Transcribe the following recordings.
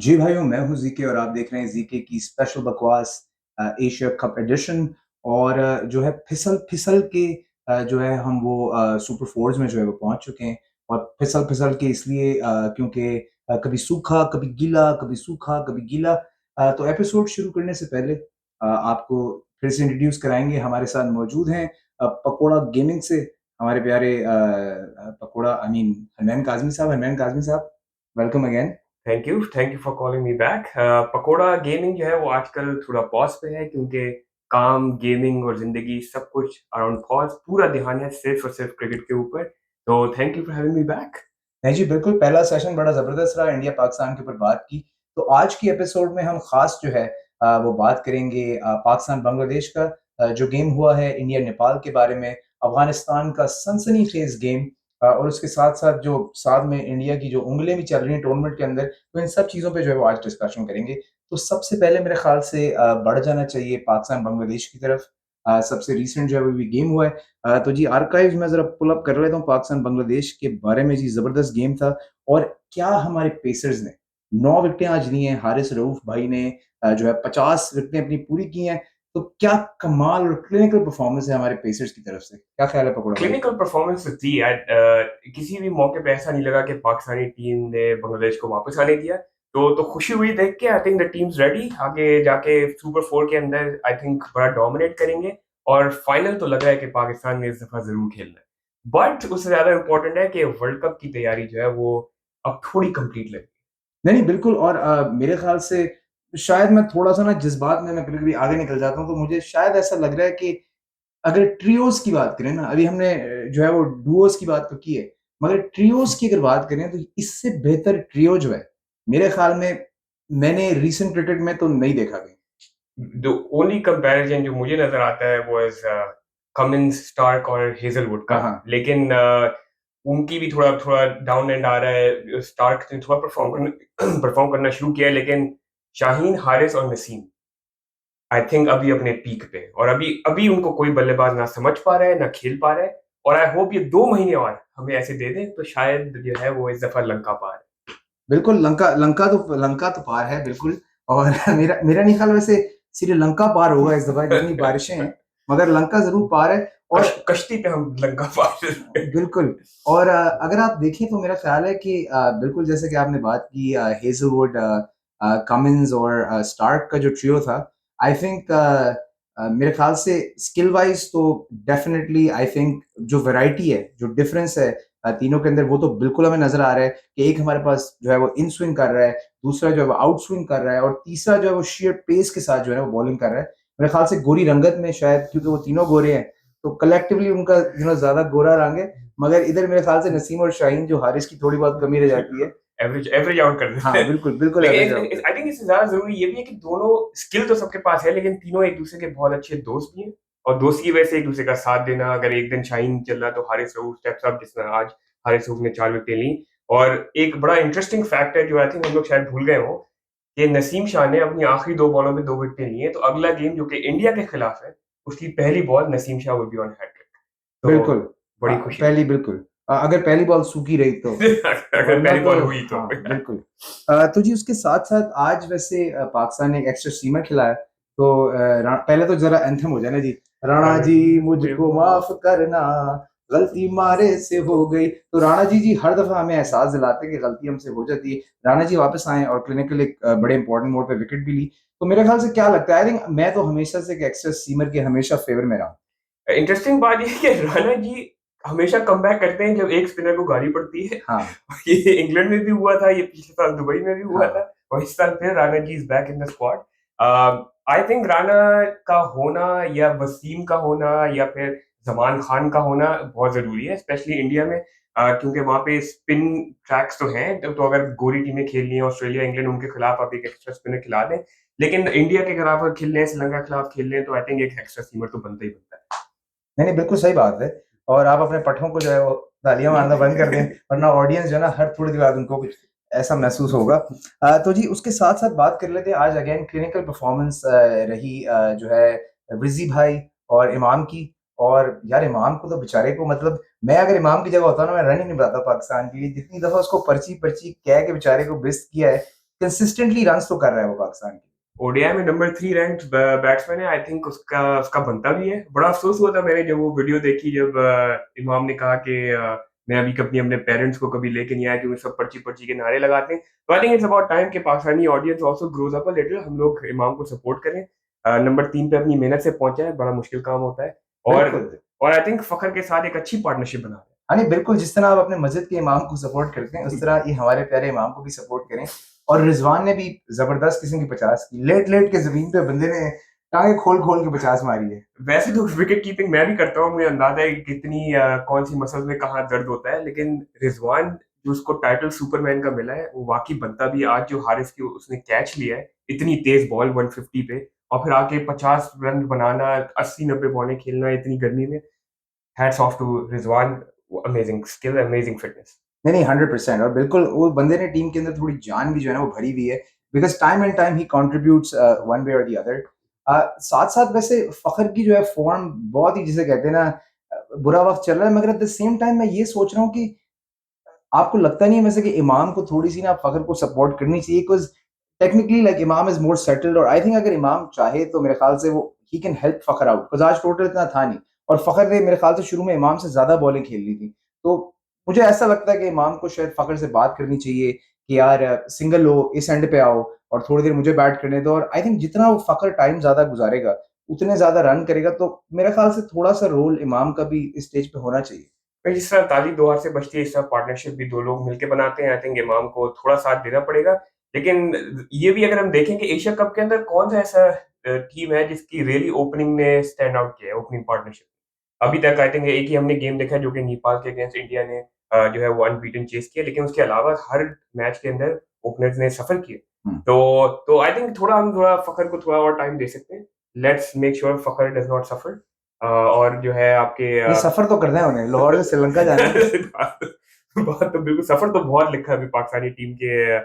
जी भाइयों, मैं हूँ ज़ीके और आप देख रहे हैं ज़ीके की स्पेशल बकवास एशिया कप एडिशन। और जो है फिसल-फिसल के जो है हम वो सुपर फोर्स में जो है वो पहुँच चुके हैं। और फिसल-फिसल के इसलिए क्योंकि कभी सूखा, कभी गीला, कभी सूखा, कभी गीला। तो एपिसोड शुरू करने से पहले आपको फिर से इंट्रोड्यूस कराएँगे, हमारे साथ मौजूद हैं पकोड़ा गेमिंग से हमारे प्यारे पकोड़ा आई मीन हनमैन काज़मी साहब, welcome again. Thank you for calling me back. Pakoda gaming जो है वो आजकल थोड़ा पॉज पे है क्योंकि काम, गेमिंग और ज़िंदगी सब कुछ अराउंड पॉज, पूरा ध्यान है सिर्फ़ और सिर्फ़ क्रिकेट के ऊपर। तो thank you for having me back. नहीं जी, बिल्कुल, पहला सेशन बड़ा ज़बरदस्त रहा, इंडिया-पाकिस्तान के ऊपर बात की। तो आज की एपिसोड में हम ख़ास जो है वो बात करेंगे पाकिस्तान-बांग्लादेश का जो गेम हुआ है, इंडिया-नेपाल के बारे में, अफ़गानिस्तान का सनसनीखेज़ गेम और उसके साथ-साथ जो साथ में इंडिया की जो उँगलियाँ भी चल रही हैं टूर्नामेंट के अंदर, तो इन सब चीज़ों पे जो है वो आज डिस्कशन करेंगे। तो सबसे पहले मेरे ख़्याल से बढ़ जाना चाहिए पाकिस्तान-बांग्लादेश की तरफ। सबसे रीसेंट जो है वो अभी गेम हुआ है। तो जी आर्काइव मैं ज़रा पुल अप कर लेता हूँ पाकिस्तान बांग्लादेश के बारे में। जी ज़बरदस्त गेम था। और क्या हमारे पेसर्स ने 9 विकेटें आज ली हैं, हारिस रऊफ भाई ने जो है 50 विकेटें अपनी पूरी की हैं। तो क्या कमाल और क्लिनिकल परफॉर्मेंस है हमारे पेसर्स की तरफ से। क्या ख्याल है पकौड़ा भाई? क्लिनिकल परफ़ॉर्मेंस तो थी यार। किसी भी मौके पे ऐसा नहीं लगा कि पाकिस्तानी टीम ने बांग्लादेश को वापस आने दिया। तो खुशी हुई देख के। I think the teams ready, आगे जाके सुपर 4 के अंदर आई थिंक बड़ा डोमिनेट करेंगे और फाइनल तो लग रहा है कि पाकिस्तान ने इस दफ़ा ज़रूर खेलना है। बट उससे ज़्यादा इम्पोर्टेंट है कि वर्ल्ड कप की तैयारी जो है वो अब थोड़ी कंप्लीट लग नहीं, नहीं, बिल्कुल। और मेरे ख़्याल से शायद मैं थोड़ा-सा ना जज़्बात में मैं कभी-कभी आगे निकल जाता हूँ, तो मुझे शायद ऐसा लग रहा है कि अगर ट्रियोज़ की बात करें ना, अभी हमने जो है वो डुओज़ की बात तो की है, मगर ट्रियोज़ की अगर बात करें तो इससे बेहतर ट्रियो जो है, मेरे ख़्याल में मैंने रीसेंट क्रिकेट में तो नहीं देखा कहीं। द ओनली कंपैरिज़न जो मुझे नज़र आता है वो इज़ कमिंस, स्टार्क और हेज़लवुड का। हाँ, हाँ। लेकिन उनकी भी थोड़ा थोड़ा डाउन एंड आ रहा है। स्टार्क ने थोड़ा परफ़ॉर्म करना परफ़ॉर्म करना शुरू किया है, लेकिन शाहीन, हारिस और नसीम आई थिंक अभी अपने पीक पे हैं और अभी अभी उनको कोई बल्लेबाज़ ना समझ पा रहा है, ना खेल पा रहा है। और आई होप ये 2 महीने और हमें ऐसे दे दें तो शायद जो है वो इस दफ़ा लंका पार है। बिल्कुल, लंका तो पार है बिल्कुल। और मेरा मेरा नहीं ख़्याल वैसे श्रीलंका पार होगा इस दफ़ा, जितनी बारिशें हैं, मगर लंका ज़रूर पार है। और कश्ती पे हम लंका पार हैं। बिल्कुल। और अगर आप देखें तो मेरा ख़्याल है कि बिल्कुल जैसे कि आपने बात की हेज़लवुड कमिंस और स्टार्क का जो ट्रियो था, आई थिंक मेरे ख़्याल से स्किल वाइज़ तो डेफ़िनिटली आई थिंक जो वैराइटी है, जो डिफ़रेंस है तीनों के अंदर, वो तो बिल्कुल हमें नज़र आ रहा है कि एक हमारे पास जो है वो इन स्विंग कर रहा है, दूसरा जो है वो आउट स्विंग कर रहा है और तीसरा जो है वो sheer पेस के साथ जो है वो बॉलिंग कर रहा है। मेरे ख़्याल से गोरी रंगत में शायद क्योंकि वो तीनों गोरे हैं, तो कलेक्टिवली उनका ज़्यादा गोरा रंग है। मगर इधर मेरे ख़्याल से नसीम और शाहीन जो हारिस की थोड़ी बहुत कमी रह जाती है। एवरेज एवरेज आउट कर देते हाँ, हैं। बिल्कुल, बिल्कुल लेकिन एवरेज आउट है। आई थिंक इससे ज़्यादा ज़रूरी ये भी है कि दोनों स्किल तो सबके पास है, लेकिन तीनों एक-दूसरे के बहुत अच्छे दोस्त भी हैं और दोस्ती की वजह से एक-दूसरे का साथ देना। अगर एक दिन शाहीन चल रहा है तो हारिस रऊफ स्टेप्स अप, जिस तरह आज हारिस रऊफ ने 4 विकेटें लीं। और एक बड़ा इंटरेस्टिंग फैक्ट है जो आई थिंक हम लोग शायद भूल गए हों, कि नसीम शाह ने अपनी आखिरी 2 बॉलों में 2 विकेटें ली हैं, तो अगला गेम जो कि इंडिया के खिलाफ है, उसकी पहली ball Naseem Shah will be on hattrick. तो बिल्कुल। बड़ी खुशी पहली होगी। बिल्कुल। अगर पहली बॉल सूखी रही तो। अगर वरना पहली तो बॉल हुई तो। हाँ, बिल्कुल। तो जी उसके साथ-साथ आज वैसे पाकिस्तान ने एक एक्स्ट्रा सीमर खिलाया। तो पहले तो ज़रा एंथम हो जाए ना जी। राणा राणा जी जी मुझे मुझको माफ माफ़ करना, गलती मारे से हो गई। तो राणा जी हर दफ़ा हमें एहसास दिलाते हैं कि गलती हमसे हो जाती है। राणा जी वापस आए और क्लिनिकल एक बड़े इंपॉर्टेंट मोड़ पे विकेट भी ली। तो मेरे ख़्याल से क्या लगता है, आई थिंक मैं तो हमेशा से एक एक्स्ट्रा सीमर के हमेशा फ़ेवर में रहा हूँ। इंटरेस्टिंग बात ये है कि राणा जी हमेशा कमबैक करते हैं जब एक स्पिनर को गाली पड़ती है। हाँ, ये इंग्लैंड में भी हुआ था, ये पिछले साल दुबई में भी हुआ हाँ। था और इस साल फिर Rana ji is back in the squad. I think Rana का होना या वसीम का होना या फिर जमान खान का होना बहुत जरूरी है, स्पेशली इंडिया में। क्योंकि वहां पे स्पिन ट्रैक्स तो हैं, तो अगर गोरी टीमें खेल रही हैं, ऑस्ट्रेलिया इंग्लैंड, उनके खिलाफ आप एक एक्स्ट्रा स्पिनर खिला दें। लेकिन इंडिया के खिलाफ अगर खेल रहे हैं, श्रीलंका के खिलाफ खेल रहे हैं, तो आई थिंक एक एक्स्ट्रा सीमर तो बनता ही बनता नहीं, नहीं, बिल्कुल सही बात है। और आप अपने पठों को जो है वो तालियाँ मारना बंद कर दें, वरना ऑडियंस जो है ना हर थोड़ी देर बाद उनको कुछ ऐसा महसूस होगा। तो जी उसके साथ-साथ बात कर लेते हैं आज अगेन क्लिनिकल परफॉर्मेंस रही जो है रिज़ी भाई और इमाम की। और यार इमाम को तो बेचारे को मतलब मैं अगर इमाम की जगह होता ना, मैं रन ही नहीं बनाता पाकिस्तान के लिए। जितनी दफ़ा उसको पर्ची-पर्ची कह के बेचारे को बेइज़्ज़त किया है, कंसिस्टेंटली रन्स तो कर रहा है वो पाकिस्तान के। ओडीआई में नंबर 3 रैंक्ड बैट्समैन है। आई थिंक उसका उसका बनता भी है। बड़ा अफसोस हुआ था मैंने जब वो वीडियो देखी, जब इमाम ने कहा कि मैं अभी कभी अपने पेरेंट्स को कभी लेके नहीं आया क्योंकि सब पर्ची पर्ची के नारे लगाते हैं। तो I think it's about time कि Pakistani audience also grows up a little. हम लोग इमाम को सपोर्ट करें। नंबर 3 पे अपनी मेहनत से पहुंचा है, बड़ा मुश्किल काम होता है। और बिल्कुल। और आई थिंक फखर के साथ एक अच्छी पार्टनरशिप बना रहे हैं। हाँ नहीं, बिल्कुल, जिस तरह आप अपने मस्जिद के इमाम को सपोर्ट करते हैं, उस तरह ये हमारे प्यारे इमाम को भी सपोर्ट करें। और रिजवान ने भी जबरदस्त किस्म की 50 की, लेट लेट के जमीन पे बंदे ने टांगे खोल खोल के 50 मारी है। वैसे तो विकेट कीपिंग मैं भी करता हूँ, मुझे अंदाजा है कि कितनी कौन सी मसल्स में कहाँ दर्द होता है, लेकिन रिजवान जो उसको टाइटल सुपरमैन का मिला है वो वाकई बनता भी है। आज जो हारिस की उसने कैच लिया है इतनी तेज बॉल 150 पे, और फिर आके 50 रन बनाना, 80-90 बॉलें खेलना इतनी गर्मी में। Hats off to Rizwan. Amazing skill, amazing fitness. नहीं नहीं, 100%। और बिल्कुल वो बंदे ने टीम के अंदर थोड़ी जान भी जो है ना वो भरी हुई है, because time and time he contributes one way और द अदर। साथ साथ वैसे फखर की जो है फॉर्म बहुत ही, जिसे कहते हैं ना, बुरा वक्त चल रहा है, मगर एट द सेम टाइम मैं ये सोच रहा हूँ कि आपको लगता नहीं है वैसे कि इमाम को थोड़ी सी ना फखर को सपोर्ट करनी चाहिए, बिकॉज टेक्निकली लाइक इमाम इज मोर सेटल्ड, और आई थिंक अगर इमाम चाहे तो मेरे ख्याल से वो he can help Fakhar out, because आज टोटल इतना था नहीं। और फखर ने मेरे ख्याल से शुरू में इमाम से ज्यादा बॉलिंग खेल ली थी। तो मुझे ऐसा लगता है कि इमाम को शायद फखर से बात करनी चाहिए कि यार सिंगल लो, इस एंड पे आओ और थोड़ी देर मुझे बैट करने दो। और आई थिंक जितना वो फखर टाइम ज्यादा गुजारेगा उतने ज्यादा रन करेगा, तो मेरे ख्याल से थोड़ा सा रोल इमाम का भी इस स्टेज पे होना चाहिए। भाई जिस तरह ताली दो हाथ से बजती है, इस तरह पार्टनरशिप भी दो लोग मिलके बनाते हैं। आई थिंक इमाम को थोड़ा साथ देना पड़ेगा। लेकिन ये भी अगर हम देखें कि एशिया कप के अंदर कौन सा ऐसा टीम है जिसकी रियली ओपनिंग ने स्टैंड आउट किया है ओपनिंग पार्टनरशिप। अभी तक आई थिंक एक ही हमने गेम देखा है जो कि नेपाल के अगेंस्ट इंडिया ने जो है वो अनबीटन चेस किया, लेकिन उसके अलावा हर मैच के अंदर ओपनर्स ने सफर किए। हम्म। तो आई थिंक थोड़ा हम थोड़ा फखर को थोड़ा और टाइम दे सकते हैं। Let's make sure Fakhar does not suffer. और जो है आपके नहीं, सफर तो करना है उन्हें, लाहौर से श्रीलंका जाना है। बात तो बिल्कुल, सफर तो बहुत लिखा है अभी पाकिस्तानी टीम के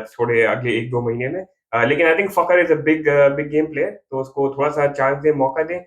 थोड़े अगले 1-2 महीने में। लेकिन I think Fakhar is a big big game player, तो उसको थोड़ा सा चांस दें, मौका दें।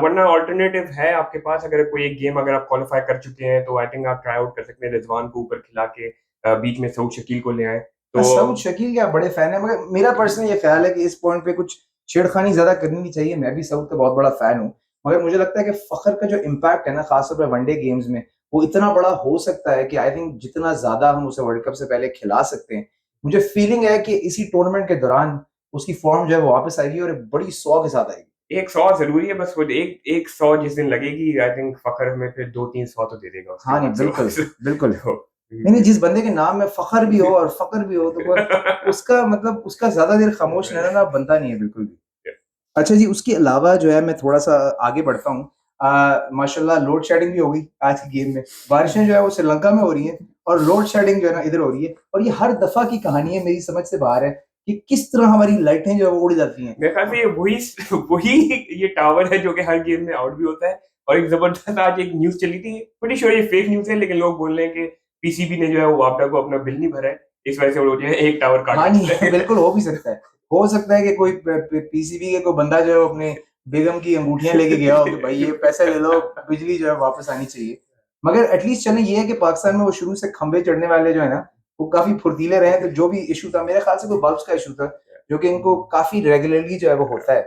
वरना अल्टरनेटिव है आपके पास, अगर कोई एक गेम अगर आप क्वालिफाई कर चुके हैं तो आई थिंक आप ट्राई आउट कर सकते हैं, रिजवान को ऊपर खिला के बीच में सऊद शकील को ले आए तो। सऊद शकील के आप बड़े फैन है, मगर मेरा पर्सनल ये ख्याल है कि इस पॉइंट पे कुछ छेड़खानी ज्यादा करनी नहीं चाहिए। मैं भी सऊद का बहुत बड़ा फैन हूँ, मगर मुझे लगता है कि फखर का जो इम्पैक्ट है ना, खासतौर पर वनडे गेम्स में, वो इतना बड़ा हो सकता है कि आई थिंक जितना ज्यादा हम उसे वर्ल्ड कप से पहले खिला सकते हैं, मुझे फीलिंग है कि इसी टूर्नामेंट के दौरान उसकी फॉर्म जो है वो वापस आएगी और एक बड़ी 100 के साथ आएगी। एक 100 ज़रूरी है, बस वो एक 100 जिस दिन लगेगी आई थिंक फ़खर हमें फिर 2-3 100 तो दे देगा उसके हाँ नहीं, बाद से बिल्कुल वापस। बिल्कुल। तो नहीं नहीं, जिस बंदे के नाम में फखर भी हो और फकर भी हो, तो वो उसका मतलब उसका ज्यादा देर खामोश रहना बनता नहीं है बिल्कुल भी। अच्छा जी, उसके अलावा जो है मैं थोड़ा-सा आगे बढ़ता हूँ। माशाल्लाह लोड शेडिंग भी हो गई आज की गेम में। बारिशें जो है वो श्रीलंका में हो रही हैं और लोड शेडिंग जो है ना इधर हो रही है, और ये हर दफ़ा की कहानी है, मेरी समझ से बाहर है कि किस तरह हमारी लाइटें जो है वो उड़ जाती हैं। मेरे ख्याल से ये वही वही ये टावर है जो कि हर गेम में आउट भी होता है। और एक ज़बरदस्त आज एक न्यूज़ चली थी, प्रीटी श्योर ये फेक न्यूज़ है, लेकिन लोग बोल रहे हैं कि पीसीबी ने जो है वो वापडा को अपना बिल नहीं भरा है, इस वजह से वो लोग जो है एक टावर काट हाँ के नहीं, चले गए। बिल्कुल हो भी सकता है। हो सकता है कि कोई पीसीबी के कोई बंदा जो है वो अपने बेगम की अंगूठियाँ लेके गया हो कि भाई ये पैसे ले लो, बिजली जो है वापस आनी चाहिए। मगर एटलीस्ट चलें, ये है कि पाकिस्तान में वो शुरू से खंभे चढ़ने वाले जो है ना, वो काफ़ी फुर्तीले रहे। तो जो भी इश्यू था, मेरे ख्याल से कोई बल्ब्स का इश्यू था, जो कि इनको काफ़ी रेगुलरली जो है वो होता है।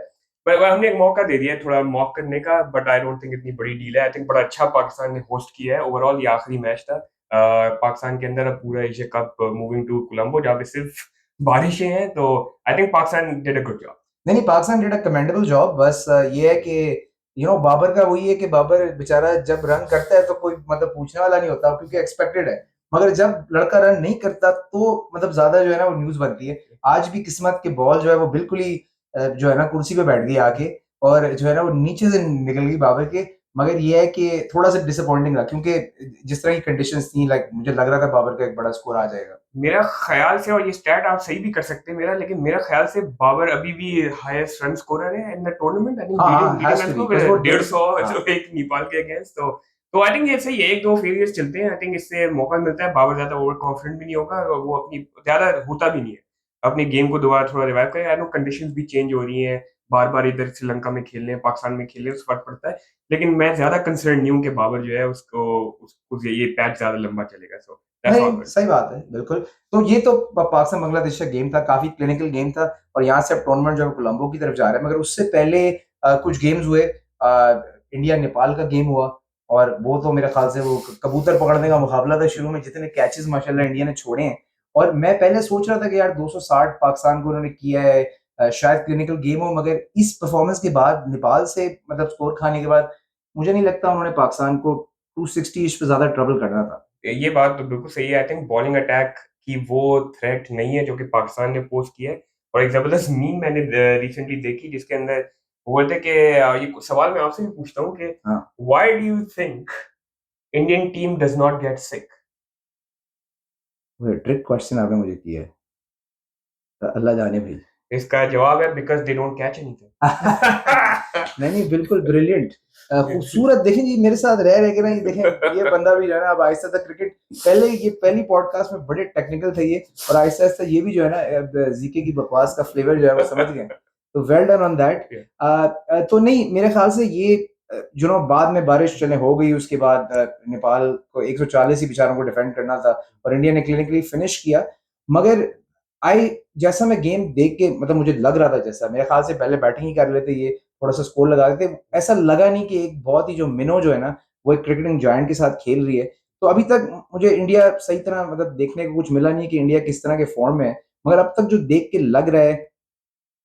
पर हमने एक मौका दे दिया है थोड़ा मॉक करने का, बट आई डोंट थिंक इतनी बड़ी डील है। आई थिंक बड़ा अच्छा पाकिस्तान ने होस्ट किया है। ओवरऑल ये आखिरी मैच था पाकिस्तान के अंदर, अब पूरा Asia cup moving to Colombo जहाँ पे सिर्फ बारिशें हैं, तो I think Pakistan did a good job. नहीं नहीं, Pakistan did a commendable job. बस ये है कि बाबर का वही है कि बाबर बेचारा जब रन करता है तो कोई मतलब पूछने वाला नहीं होता, क्योंकि एक्सपेक्टेड है। मगर जब लड़का रन नहीं करता तो मतलब ज्यादा जो है ना वो न्यूज बनती है। आज भी किस्मत के बॉल जो है वो बिल्कुल ही जो है ना कुर्सी पे बैठ गई आके, और जो है ना वो नीचे से निकल गई बाबर के। मगर ये है कि थोड़ा सा डिसअपॉइंटिंग रहा, क्योंकि जिस तरह की कंडीशंस थी, लाइक मुझे लग रहा था बाबर का एक बड़ा स्कोर आ जाएगा। मेरा ख्याल से, और ये स्टैट आप सही भी कर सकते हैं मेरा, लेकिन मेरा ख्याल से बाबर अभी भी हाईएस्ट रन स्कोरर है in the tournament. I think हाँ लीडिंग हाँ, leading has run to be, score because वो 150 हाँ। जो एक नेपाल के अगेंस्ट। तो आई थिंक ये सही है, 1-2 फेलियर्स चलते हैं। आई थिंक इससे मौका मिलता है, बाबर ज्यादा ओवर कॉन्फिडेंट भी नहीं होगा और वो अपनी ज्यादा होता भी नहीं है, अपनी गेम को दोबारा थोड़ा रिवाइव करे। आई नो कंडीशंस भी चेंज हो रही हैं, बार बार इधर श्रीलंका में खेलने हैं, पाकिस्तान में खेलने हैं, उस फर्क पड़ता है। लेकिन मैं ज्यादा कंसर्न नहीं हूँ कि बाबर जो है उसको ये पैच ज्यादा लंबा चलेगा। सो दैट्स ऑल नहीं, गुड। सही बात है, बिल्कुल। तो ये तो पाकिस्तान बांग्लादेश का गेम था, काफ़ी क्लिनिकल गेम था और यहाँ से अब टूर्नामेंट जो है कोलंबो की तरफ जा रहा है। मगर उससे पहले कुछ गेम्स हुए, इंडिया नेपाल का गेम हुआ और वो तो मेरे ख़्याल से वो कबूतर पकड़ने का मुकाबला था शुरू में, जितने कैचेज़ माशाल्लाह इंडिया ने छोड़े हैं। और मैं पहले सोच रहा था कि यार 260 पाकिस्तान को उन्होंने किया है, शायद क्लिनिकल गेम हो, मगर इस परफॉर्मेंस के बाद नेपाल से मतलब स्कोर खाने के बाद मुझे नहीं लगता उन्होंने पाकिस्तान को 260 इश पे ज़्यादा ट्रबल करना था। ये बात तो बिल्कुल सही है। आई थिंक बॉलिंग अटैक की वो थ्रेट नहीं है जो कि पाकिस्तान ने पोस्ट किया है। और एक ज़बरदस्त मीम मैंने रिसेंटली देखी जिसके अंदर बोलते हैं कि ये सवाल मैं आपसे भी पूछता हूँ कि हाँ, why do you think Indian team does not get sick? वो ट्रिक क्वेश्चन आपने मुझे किया है। अल्लाह जाने भाई। इसका जवाब है because they don't catch anything. नहीं, नहीं, बिल्कुल ब्रिलियंट। खूबसूरत देखें जी, मेरे साथ रह के ना ये देखें, ये बंदा भी जो है ना अब आहिस्ता-आहिस्ता क्रिकेट, पहले ये पहली पॉडकास्ट में बड़े टेक्निकल थे ये, और आहिस्ता-आहिस्ता ये भी जो है ना जीके की बकवास का फ्लेवर जो है वो समझ गए। तो वेल डन ऑन दैट। तो नहीं, मेरे ख्याल से ये बाद में बारिश चले हो गई, उसके बाद नेपाल को 140 ही बेचारों को डिफेंड करना था और इंडिया ने क्लिनिकली फिनिश किया। मगर आई जैसा मैं गेम देख के मतलब मुझे लग रहा था, जैसा मेरे ख्याल से पहले बैटिंग ही कर लेते ये, थोड़ा-सा स्कोर लगा देते, ऐसा लगा नहीं कि एक बहुत ही जो मिनो जो है ना, वो एक क्रिकेटिंग जायंट के साथ खेल रही है। तो अभी तक मुझे इंडिया सही तरह मतलब देखने को कुछ मिला नहीं कि इंडिया किस तरह के फॉर्म में है। मगर अब तक जो देख के लग रहा है,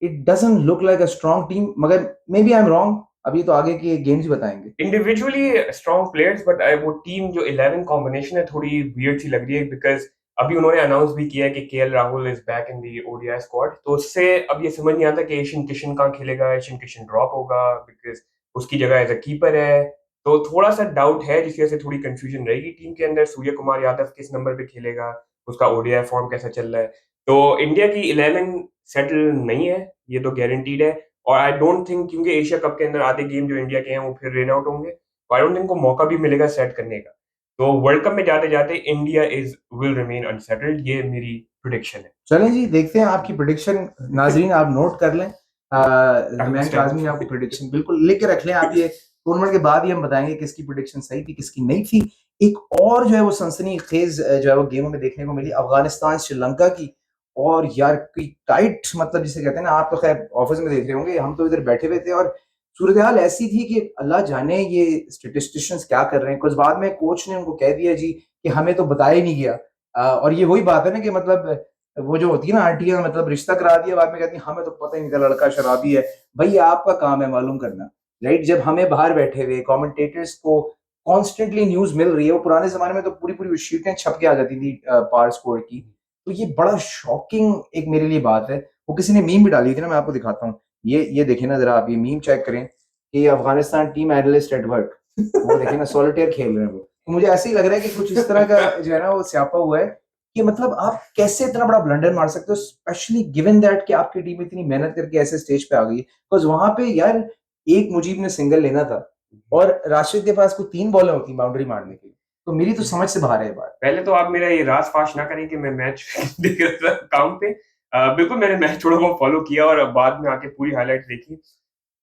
it doesn't look like a strong team, मगर may be I am wrong, अभी तो आगे के गेम्स ही बताएँगे। इंडिविजुअली स्ट्रॉन्ग प्लेयर्स बट वो टीम जो 11 कॉम्बिनेशन है थोड़ी वियर्ड सी लग रही है बिकॉज़ अभी उन्होंने अनाउंस भी किया है कि KL Rahul is back in the ODI squad. तो उससे अब ये समझ नहीं आता कि ईशान किशन कहाँ खेलेगा, ईशान किशन ड्रॉप होगा बिकॉज़ उसकी जगह एज़ अ कीपर है। तो थोड़ा-सा डाउट है जिसकी वजह से थोड़ी कन्फ्यूजन रहेगी टीम के अंदर। सूर्य कुमार यादव किस नंबर पे खेलेगा, उसका ओडीआई फॉर्म कैसा चल रहा है। तो इंडिया की 11 सेटल नहीं है, ये तो गारंटीड है। और आई डोंट थिंक क्योंकि एशिया कप के अंदर आधे गेम जो इंडिया के हैं वो फिर रेन आउट होंगे। तो आई डोंट थिंक उनको मौका भी मिलेगा सेट करने का। तो वर्ल्ड कप में जाते-जाते India is will remain unsettled ये मेरी प्रेडिक्शन है। चलें जी, देखते हैं आपकी प्रेडिक्शन, नाज़रीन आप नोट कर लें। Time human stamp. काज़मी आपको प्रेडिक्शन बिल्कुल लिख के रख लें आप, ये टूर्नामेंट के बाद ही हम बताएँगे किसकी प्रेडिक्शन सही थी, किसकी नहीं थी। एक और जो है वो सनसनीखेज़ जो है वो गेमों में देखने को मिली, अफ़गानिस्तान श्रीलंका की। और यार कोई टाइट मतलब जिसे कहते हैं ना, आप तो ख़ैर ऑफ़िस में देख रहे होंगे, हम तो इधर बैठे हुए थे और सूरत-ए-हाल ऐसी थी कि अल्लाह जाने ये स्टैटिस्टिशियंस क्या कर रहे हैं। कुछ बाद में कोच ने उनको कह दिया जी कि हमें तो बताया ही नहीं गया। और ये वही बात है ना कि मतलब वो जो होती है ना आंटियाँ, मतलब रिश्ता करा दिया, बाद में कहती हैं हमें तो पता ही नहीं था लड़का शराबी है। भई ये आपका काम है मालूम करना, राइट? जब हमें बाहर बैठे हुए कमेंटेटर्स को कॉन्स्टेंटली न्यूज़ मिल रही है, वो पुराने ज़माने में तो पूरी-पूरी शीटें छप के आ जाती थी पार स्कोर की। तो ये बड़ा शॉकिंग एक मेरे लिए बात है। वो किसी ने मीम भी डाली थी ना, मैं आपको दिखाता हूँ। ये देखिए ना ज़रा, आप ये मीम चेक करें कि Afghanistan team analyst at work, वो देखिए ना सॉलिटेयर खेल रहे हैं वो। तो मुझे ऐसे ही लग रहा है कि कुछ इस तरह का जो है ना वो स्यापा हुआ है कि मतलब आप कैसे इतना बड़ा ब्लंडर मार सकते हो, स्पेशली गिवन दैट कि आपकी टीम इतनी मेहनत करके ऐसे स्टेज पे आ गई। बिकॉज़ वहाँ पे यार एक मुजीब ने सिंगल लेना था और राशिद के पास कोई 3 बॉलें होती बाउंड्री मारने के लिए। तो मेरी तो समझ से बाहर है ये बात। पहले तो आप मेरा ये राज़ फ़ाश ना करें कि मैं मैच देख रहा था काम पे। बिल्कुल मैंने मैच थोड़ा बहुत फ़ॉलो किया और बाद में आके पूरी हाइलाइट्स देखी।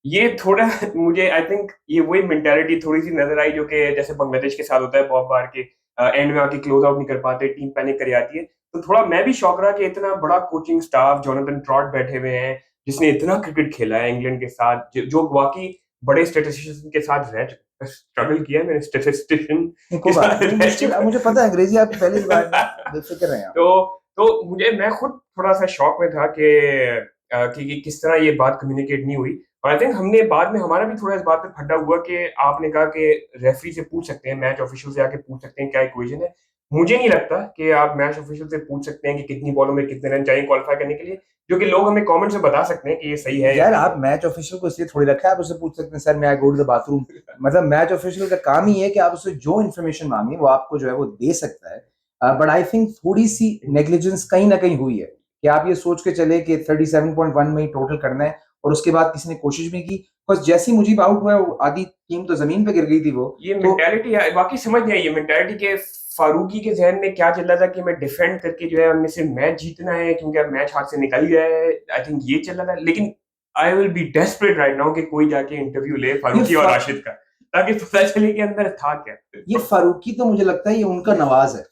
ये थोड़ा मुझे आई थिंक ये वही मेंटालिटी थोड़ी-सी नज़र आई जो कि जैसे बांग्लादेश के साथ होता है बहुत बार के एंड में आके क्लोज़ आउट नहीं कर पाते, टीम पैनिक कर जाती है। तो थोड़ा मैं भी शॉक रहा कि इतना बड़ा कोचिंग स्टाफ जोनाथन ट्रॉट बैठे हुए हैं, जिसने इतना क्रिकेट खेला है इंग्लैंड के साथ, जो वाक़ई बड़े स्टैटिस्टिशियंस के साथ रह चुका है। स्ट्रगल किया है मैंने स्टैटिस्टिशियन नहीं, के कोई बात साथ नहीं, रह मुश्किल, चुका मुझे पता है अंग्रेज़ी आपकी पहली ज़ुबान है, बेफ़िक्र रहें आप। तो मुझे मैं खुद थोड़ा-सा शॉक में था कि कि किस तरह ये बात कम्युनिकेट नहीं हुई और आई थिंक हमने बाद में हमारा भी थोड़ा इस बात पे फड्डा हुआ कि आपने कहा कि रेफरी से पूछ सकते हैं, मैच ऑफिशियल से आके पूछ सकते हैं क्या इक्वेशन है। मुझे नहीं लगता कि आप मैच ऑफिशियल से पूछ सकते हैं कि कितनी बॉलों में कितने रन चाहिए क्वालीफाई करने के लिए, जो कि लोग हमें कमेंट में बता सकते हैं कि ये सही है या यार नहीं आप है। मैच ऑफिशियल को इसलिए थोड़ी रखा है, आप उससे पूछ सकते हैं सर मैं आई गो टू द बाथरूम। मतलब मैच ऑफिशियल का काम ही है कि आप उससे जो इन्फॉर्मेशन मांगे वो आपको जो है वो दे सकता है। बट आई थिंक थोड़ी सी नेग्लिजेंस कहीं ना कहीं हुई है कि आप ये सोच के चले कि 37.1 में ही टोटल करना है और उसके बाद किसी ने कोशिश भी की, बस जैसे ही मुजीब आउट हुआ है, आधी टीम तो जमीन पे गिर गई थी वो। ये तो मेंटालिटी है वाक़ई समझ नहीं आई ये मेंटालिटी के फारूकी के ज़हन में क्या चल रहा था कि मैं डिफेंड करके जो है हमने सिर्फ मैच जीतना है क्योंकि अब मैच हाथ से निकल गया है। आई थिंक ये चल रहा था। लेकिन I will be desperate right now कि कोई जाके इंटरव्यू ले ये फारूकी और राशिद का ताकि पता चले कि अंदर था क्या। ये फारूकी तो मुझे लगता है ये उनका नवाज है।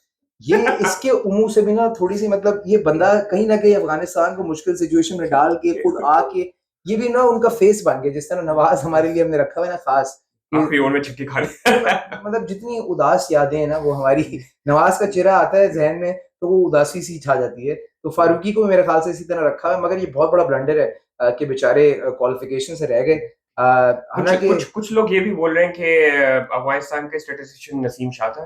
ये इसके मुंह से भी ना थोड़ी सी मतलब ये बंदा कहीं ना कहीं अफगानिस्तान को मुश्किल सिचुएशन में डाल के खुद आके ये भी ना उनका फेस बन गया, जिस तरह नवाज हमारे लिए हमने रखा हुआ है ना खास कि आखिरी ओवर में छक्के खाने। मतलब जितनी उदास यादें हैं ना वो हमारी नवाज का चेहरा आता है जहन में तो वो उदासी सी छा जाती है। तो फारूकी को भी मेरे ख्याल से इसी तरह रखा है, मगर ये बहुत बड़ा ब्लंडर है कि बेचारे क्वालिफिकेशन से रह गए। कुछ हालांकि कुछ कुछ लोग ये भी बोल रहे हैं कि अफगानिस्तान के स्टैटिस्टिशियन नसीम शाह था,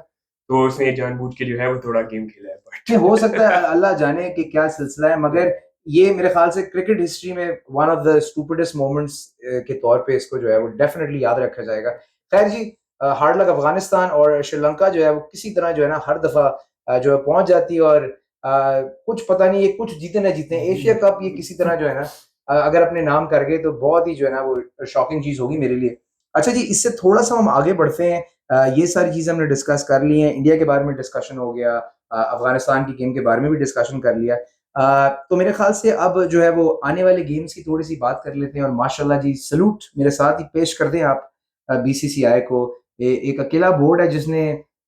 तो उसने जानबूझ के जो है वो थोड़ा गेम खेला है, नहीं, हो सकता है बट अल्लाह जाने कि क्या सिलसिला है, मगर ये मेरे ख्याल से क्रिकेट हिस्ट्री में one of the stupidest moments के तौर पे इसको जो है वो डेफिनेटली याद रखा जाएगा। खैर जी, हार्ड लक अफगानिस्तान, और श्रीलंका जो है वो किसी तरह जो है ना हर दफा जो है पहुंच जाती है, और कुछ पता नहीं ये कुछ जीते ना जीते एशिया कप ये किसी तरह जो है ना अगर अपने नाम कर गए तो बहुत ही जो है ना वो शॉकिंग चीज होगी मेरे लिए। अच्छा जी, इससे थोड़ा सा हम आगे बढ़ते हैं। ये सारी चीजें हमने डिस्कस कर ली हैं, इंडिया के बारे में डिस्कशन हो गया, अफगानिस्तान की गेम के बारे में भी डिस्कशन कर लिया। तो मेरे ख्याल से अब जो है वो आने वाले गेम्स की थोड़ी सी बात कर लेते हैं, और माशाल्लाह जी सलूट मेरे साथ ही पेश कर दें आप बीसीसीआई को। एक अकेला बोर्ड है जिसने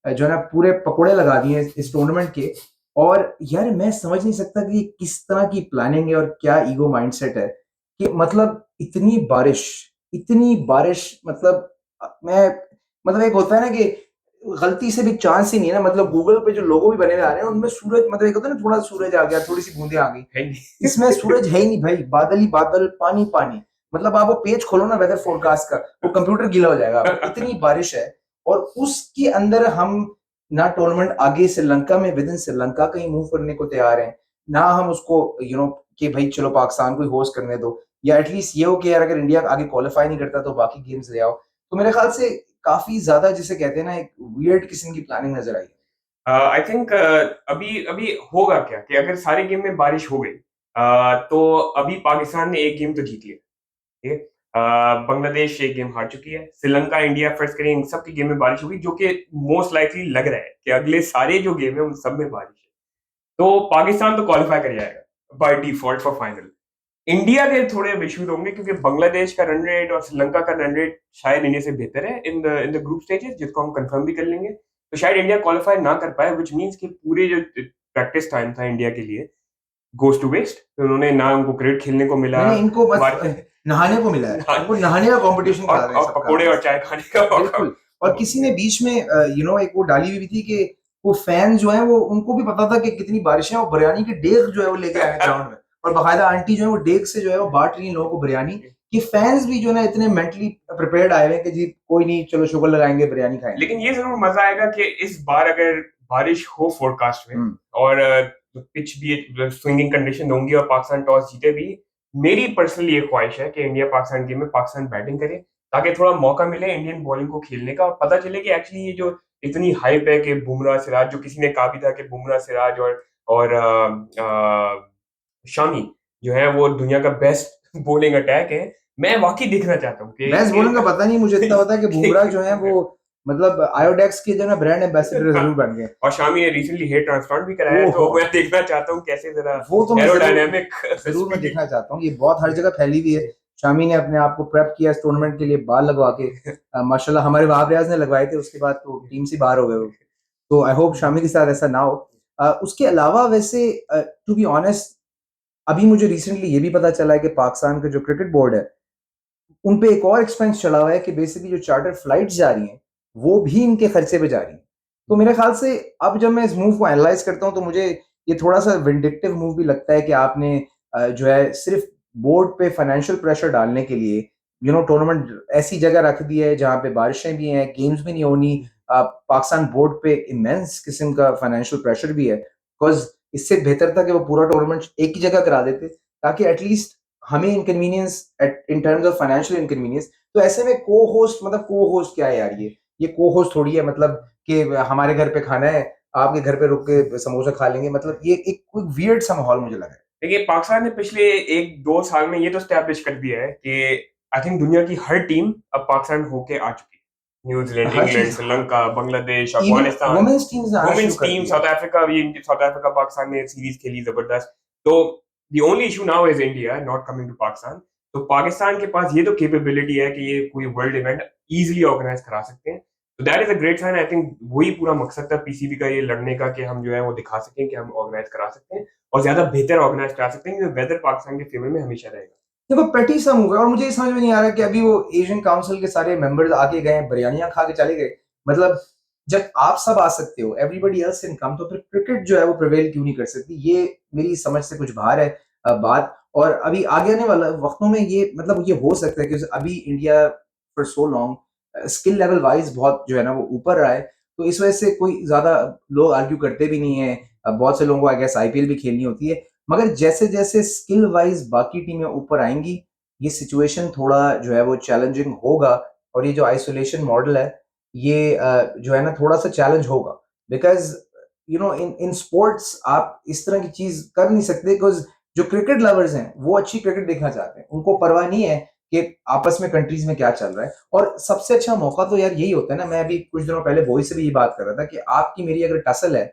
जो है ना पूरे पकोड़े लगा दिए हैं इस टूर्नामेंट के। और यार मैं समझ नहीं सकता कि किस तरह की प्लानिंग है और क्या ईगो माइंडसेट है कि मतलब इतनी बारिश मतलब मैं मतलब एक होता है ना कि गलती से भी चांस ही नहीं है ना, मतलब गूगल पे जो लोगो भी बने हुए आ रहे हैं उनमें सूरज मतलब एक होता है ना थोड़ा सूरज आ गया, थोड़ी सी बूंदे आ गई, है नहीं। इसमें सूरज है ही नहीं भाई, बादल ही बादल, पानी पानी। मतलब आप वो पेज खोलो ना वेदर फोरकास्ट का, वो कंप्यूटर गीला हो जाएगा आपका, इतनी बारिश है। और उसके अंदर हम ना टूर्नामेंट आगे श्रीलंका में विद इन श्रीलंका कहीं मूव करने को तैयार हैं, ना हम उसको कि भाई चलो पाकिस्तान को होस्ट करने दो, या एटलीस्ट ये हो कि यार अगर इंडिया आगे क्वालिफाई नहीं करता तो बाकी गेम्स ले आओ। तो मेरे ख्याल से काफी ज्यादा जिसे कहते हैं ना एक वियर्ड किस्म की प्लानिंग नजर आई। आई थिंक अभी अभी होगा क्या कि अगर सारे गेम में बारिश हो गई, तो अभी पाकिस्तान ने एक गेम तो जीत लिया, ठीक है। बांग्लादेश एक गेम हार चुकी है, श्रीलंका इंडिया फर्स्ट करें, इन सब की गेम में बारिश होगी, जो कि मोस्ट लाइकली लग रहा है कि अगले सारे जो गेम है उन सब में बारिश है। तो पाकिस्तान तो क्वालिफाई कर जाएगा by default for final. India के थोड़े अब इश्यूज होंगे क्योंकि बांग्लादेश का रन रेट और श्रीलंका का रन रेट शायद इंडिया से बेहतर है इन द ग्रुप स्टेजेस, जिसको हम कंफर्म भी कर लेंगे। तो शायद इंडिया क्वालिफाई ना कर पाए, व्हिच मींस कि पूरे जो प्रैक्टिस टाइम था इंडिया के लिए गोस टू वेस्ट। तो उन्होंने ना उनको क्रिकेट खेलने को मिला, नहीं नहीं, इनको बस बार नहाने को मिला है, इनको नहाने का कंपटीशन करा रहे हैं और सबका पकोड़े आपस और में। चाय खाने का मौका। बिल्कुल। और किसी ने बीच में एक वो डाली हुई भी थी कि वो फैन जो है वो उनको भी पता था कि कितनी बारिश है, और बिरयानी के डेग जो है वो लेके आए ग्राउंड में, और बाकायदा आंटी जो है वो डेग से जो है वो बांट रही है लोगों को बिरयानी। कि फैंस भी जो है ना इतने मेंटली प्रिपेयर्ड आए हुए हैं कि जी कोई नहीं चलो शुगर लगाएंगे बिरयानी खाएंगे। लेकिन ये जरूर मजा आएगा कि इस बार अगर बारिश हो फोरकास्ट में हम्म। और पिच भी स्विंगिंग कंडीशन होंगी और पाकिस्तान टॉस जीते भी, मेरी पर्सनली ये ख्वाहिश है कि इंडिया पाकिस्तान गेम में पाकिस्तान बैटिंग करे, ताकि थोड़ा मौका मिले इंडियन बॉलिंग को खेलने का, और पता चले कि एक्चुअली ये जो इतनी हाइप है कि बुमराह सिराज, जो किसी ने कहा भी था कि बुमराह सिराज और शामी जो है वो दुनिया का बेस्ट बॉलिंग अटैक है। मैं वाकई देखना चाहता हूँ बेस्ट बॉलिंग का पता नहीं, मुझे इतना पता है कि बुमराह जो है वो मतलब आयोडेक्स के जो है ना ब्रांड एम्बेसडर जरूर बन गए। और शामी ने रिसेंटली हेयर ट्रांसप्लांट भी कराया है, ओहो, तो मैं देखना चाहता हूँ कैसे जरा वो तो मैं एरोडायनामिक जरूर मैं स्पीड। देखना चाहता हूँ, ये बहुत हर जगह फैली हुई है। शामी ने अपने आप को प्रेप किया इस टूर्नामेंट के लिए, बाल लगवा के माशाल्लाह हमारे वहाब रियाज ने लगवाए थे, उसके बाद तो टीम से बाहर हो गए वो। तो आई होप शामी के साथ ऐसा ना हो। उसके अलावा वैसे टू बी ऑनेस्ट अभी मुझे रिसेंटली ये भी पता चला है कि पाकिस्तान का जो क्रिकेट बोर्ड है उन पे एक और एक्सपेंस चला हुआ है कि बेसिकली जो चार्टर फ्लाइट्स जा रही हैं वो भी इनके खर्चे पे जा रही हैं। तो मेरे ख्याल से अब जब मैं इस मूव को एनालाइज करता हूँ तो मुझे ये थोड़ा सा विंडिक्टिव मूव भी लगता है कि आपने जो है सिर्फ बोर्ड पे फाइनेंशियल प्रेशर डालने के लिए टूर्नामेंट ऐसी जगह रख दी है जहाँ पे बारिशें भी हैं, गेम्स भी नहीं होनी। पाकिस्तान बोर्ड पे इमेंस किस्म का फाइनेंशियल प्रेशर भी है, बिकॉज इससे बेहतर था कि वो पूरा टूर्नामेंट एक ही जगह करा देते ताकि एटलीस्ट हमें inconvenience in terms of financial inconvenience. तो ऐसे में को होस्ट मतलब को होस्ट क्या है यार, ये को होस्ट थोड़ी है मतलब कि हमारे घर पे खाना है आपके घर पे रुक के समोसा खा लेंगे, मतलब ये एक कोई वियर्ड सा माहौल मुझे लगा है। देखिए, पाकिस्तान ने पिछले एक दो साल में ये तो स्टैब्लिश कर दिया है कि आई थिंक दुनिया की हर टीम अब पाकिस्तान होके आ चुकी है। न्यूजीलैंड, हर इंग्लैंड, चीज, Sri Lanka, Bangladesh, even Afghanistan, women's teams आना शुरू वुमेन्स कर टीम, दी है। साउथ अफ्रीका, भी साउथ अफ्रीका पाकिस्तान ने सीरीज खेली जबरदस्त। तो the only issue now is India not coming to Pakistan. तो पाकिस्तान के पास ये तो कैपेबिलिटी है कि ये कोई वर्ल्ड इवेंट इजीली ऑर्गेनाइज करा सकते हैं। तो that is a great sign. I think वही पूरा मकसद था पीसीबी का ये लड़ने का, कि हम जो है वो दिखा सकें कि हम ऑर्गेनाइज़ करा सकते हैं और ज़्यादा बेहतर ऑर्गेनाइज़ करा सकते हैं, क्योंकि वेदर पाकिस्तान के फेवर में हमेशा रहेगा। देखो पेटी सा मूव है और मुझे ये समझ में नहीं आ रहा कि अभी वो एशियन काउंसिल के सारे मेंबर्स आके गए, बिरयानियाँ खा के चले गए। मतलब जब आप सब आ सकते हो, एवरीबॉडी एल्स कैन कम, तो फिर क्रिकेट जो है वो प्रिवेल क्यों नहीं कर सकती? ये मेरी समझ से कुछ बाहर है बात। और अभी आगे आने वाला वक़्तों में ये मतलब ये हो सकता है कि अभी India for so long skill level wise बहुत जो है ना वो ऊपर रहा है, तो इस वजह से कोई ज़्यादा लोग आर्ग्यू करते भी नहीं हैं। बहुत से लोगों को आई गेस आईपीएल भी खेलनी होती है। मगर जैसे-जैसे स्किल वाइज़ बाकी टीमें ऊपर आएँगी, ये सिचुएशन थोड़ा जो है वो चैलेंजिंग होगा और ये जो आइसोलेशन मॉडल है, ये जो है ना थोड़ा-सा चैलेंज होगा। Because you know in sports आप इस तरह की चीज़ कर नहीं सकते बिकॉज़ जो क्रिकेट लवर्स हैं, वो अच्छी क्रिकेट देखना चाहते हैं। उनको परवाह नहीं है कि आपस में कंट्रीज़ में क्या चल रहा है और सबसे अच्छा मौका तो यार यही होता है ना, मैं अभी कुछ दिनों पहले वॉइस से भी ये बात कर रहा था कि आपकी मेरी अगर टसल है,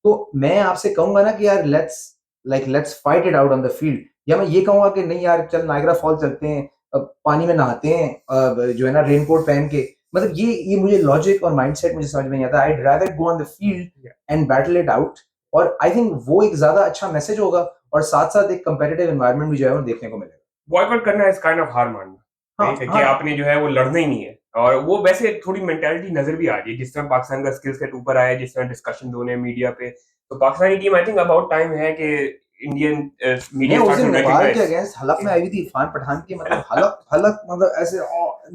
तो मैं आपसे कहूँगा ना कि यार let's fight it out on the field, या मैं ये कहूँगा कि नहीं यार चल नायग्रा फॉल चलते हैं, पानी में नहाते हैं, जो है ना रेनकोट पहन के। मतलब ये मुझे लॉजिक और माइंडसेट मुझे समझ में नहीं आता। I'd rather go on the field and battle it out. और आई थिंक वो एक ज़्यादा अच्छा मैसेज होगा और साथ-साथ एक कम्पेटिटिव एनवायरनमेंट भी जो है वो देखने को मिलेगा। बॉयकॉट करना इज़ काइंड ऑफ हार मानना, हाँ, राइट? कि हाँ। आपने जो है वो लड़ना ही नहीं है। और वो वैसे थोड़ी मेंटालिटी नज़र भी आ रही है, जिस तरह पाकिस्तान का स्किल सेट ऊपर आया है, जिस तरह डिस्कशन हो रहे हैं मीडिया पे, तो Pakistani team I think about time है कि इंडियन नहीं, मीडिया उस स्टार्ट दिन टू नेपाल के रिकॉग्नाइज़। अगेंस्ट हलफ में आई हुई थी इरफान पठान की, मतलब हलफ हलफ मतलब ऐसे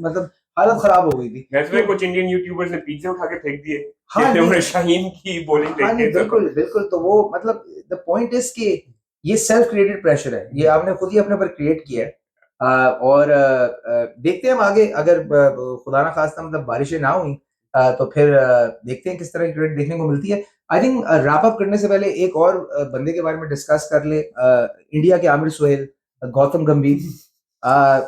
मतलब हालत खराब हो गई थी। मैं सुना तो है कुछ इंडियन यूट्यूबर्स ने पिज़्ज़ा उठा के फेंक दिए हाँ, कि नहीं उन्हें शाहीन की बॉलिंग हाँ, देख नहीं, के, तो बिल्कुल, बिल्कुल, तो वो मतलब द पॉइंट इज़ कि ये सेल्फ क्रिएटेड प्रेशर है। ये आपने खुद ही अपने ऊपर क्रिएट किया है। और देखते हैं हम आगे, अगर खुदा ना खास्ता मतलब बारिशें ना हुई तो फिर देखते हैं किस तरह की क्रिकेट देखने को मिलती है। आई थिंक रैप अप करने से पहले एक और बंदे के बारे में डिस्कस कर ले, इंडिया के आमिर सुहेल, गौतम गंभीर। अ,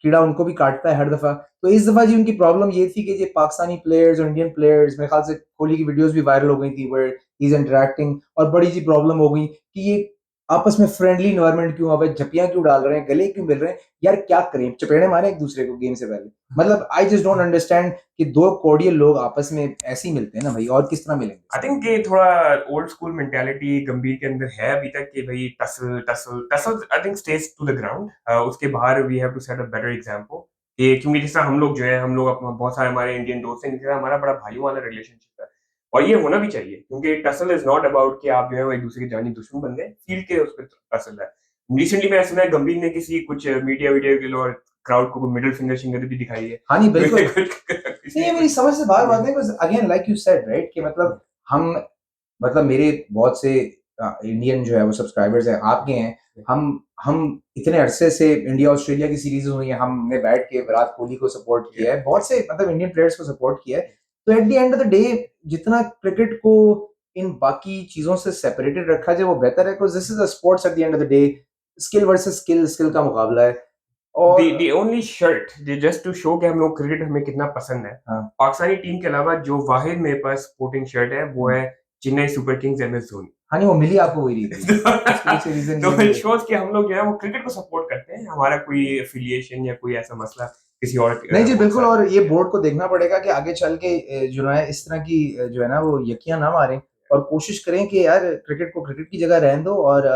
कीड़ा उनको भी काटता है हर दफ़ा। तो इस दफ़ा जी उनकी प्रॉब्लम ये थी कि ये पाकिस्तानी प्लेयर्स और इंडियन प्लेयर्स, मेरे ख्याल से कोहली की वीडियोज़ भी वायरल हो गई थी वेयर ही इज़ इंटरैक्टिंग, और बड़ी सी प्रॉब्लम हो गई कि ये आपस में फ्रेंडली एनवायरनमेंट क्यों, अब झप्पियाँ क्यों डाल रहे हैं, गले क्यों मिल रहे हैं? यार क्या करें? चपेड़े मारें एक-दूसरे को गेम से पहले? मतलब आई जस्ट डोंट अंडरस्टैंड कि 2 कॉर्डियल लोग आपस में ऐसे ही मिलते हैं ना भाई, और किस तरह मिलेंगे? आई थिंक ये थोड़ा ओल्ड स्कूल मेंटालिटी गंभीर के अंदर है अभी तक, कि भाई tussle tussle tussle I think stage to the ground. उसके बाहर we have to set a better example. ये क्योंकि जैसा हम लोग जो है, हम लोग अपना बहुत सारे हमारे इंडियन दोस्त हैं, जिनके साथ हमारा बड़ा भाइयों वाला रिलेशनशिप है, और ये होना भी चाहिए, क्योंकि टसल इज नॉट अबाउट कि आप जो है वो एक दूसरे के जानी दुश्मन बन गए, फील्ड के उस पर टसल है। रिसेंटली मैंने सुना है गंभीर ने किसी कुछ मीडिया वीडियो के लिए और क्राउड को मिडिल फिंगर शिंगर भी दिखाई है। हाँ, नहीं बिल्कुल। नहीं, किसी ये मेरी कुछ समझ से बाहर बात है because again like you said right कि मतलब हम मतलब मेरे बहुत से इंडियन जो है वो सब्सक्राइबर्स हैं, आपके हैं। हम इतने अरसे से इंडिया ऑस्ट्रेलिया की सीरीज़ हुई है, हमने बैठ के विराट कोहली को सपोर्ट किया है, बहुत से मतलब इंडियन प्लेयर्स को सपोर्ट किया है। तो eight the end of the day जितना क्रिकेट को इन बाकी चीज़ों से सेपरेटेड रखा जाए वो बेहतर है, because this is a sports at the end of the day. Skill versus skill, skill का मुकाबला है। और the only shirt just to show कि हम लोग क्रिकेट हमें कितना पसंद है, हाँ। पाकिस्तानी टीम के अलावा जो वाहिद मेरे पास स्पोर्टिंग शर्ट है वो हुँ। है Chennai super Kings MS Dhoni. हाँ, नहीं वो मिली आपको वही रही थी। उसके पीछे रीज़न तो ये भी इट है। शोज कि हम लोग जो है वो क्रिकेट को सपोर्ट करते हैं, हमारा कोई एफिलिएशन या कोई ऐसा मसला किसी और नहीं जी, वो के बिल्कुल, साथ और नहीं ये है। बोर्ड को देखना पड़ेगा कि आगे चल के जो है इस तरह की जो है ना वो यकियाँ ना मारें और कोशिश करें कि यार क्रिकेट को क्रिकेट की जगह रहने दो और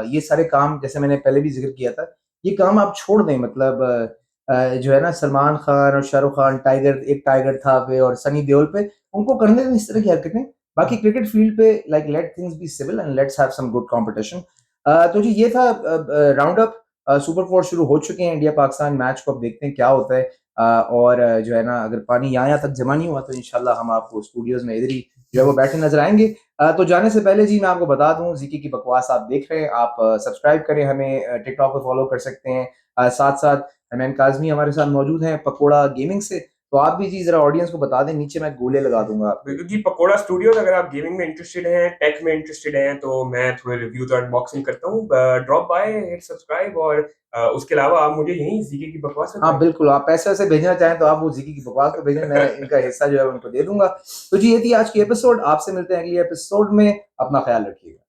ये सारे काम जैसे मैंने पहले भी ज़िक्र किया था, ये काम आप छोड़ दें। मतलब जो है ना सलमान खान और शाहरुख खान, एक टाइगर था पे और सनी देओल पे, उनको करने दें इस तरह की हरकतें। बाकी क्रिकेट फील्ड पे like let things be civil and let's have some good competition. तो जी ये था राउंड अप। सुपर 4 शुरू हो चुके हैं, इंडिया पाकिस्तान मैच को अब देखते हैं क्या होता है। और जो है ना अगर पानी यहाँ तक जमा नहीं हुआ तो इंशाल्लाह हम आपको स्टूडियोज़ में इधर ही जो है वो बैठे नज़र आएँगे। तो जाने से पहले जी मैं आपको बता दूँ, ज़ीकी की बकवास आप देख रहे हैं, आप सब्सक्राइब करें हमें, टिकटॉक पे फॉलो कर सकते हैं। साथ-साथ हनैन काज़मी हमारे साथ मौजूद हैं पकोड़ा गेमिंग से, तो आप भी जी ज़रा ऑडियंस को बता दें, नीचे मैं गोले लगा दूँगा आपके। बिल्कुल जी, पकोड़ा स्टूडियोज़ अगर आप गेमिंग में इंटरेस्टेड हैं, टेक में इंटरेस्टेड हैं, तो मैं थोड़े रिव्यूज़ और अनबॉक्सिंग करता हूँ। ड्रॉप बाय, हिट सब्सक्राइब, और उसके अलावा आप मुझे यहीं ज़ीके की बकवास में हाँ, पाएँगे। बिल्कुल, आप पैसे-वैसे भेजना चाहें तो आप वो ज़िकी की बकवास पे भेजें, मैं इनका हिस्सा जो है उनको दे दूँगा। तो जी ये थी आज की एपिसोड, आपसे मिलते हैं अगली एपिसोड में, अपना ख़्याल रखिएगा।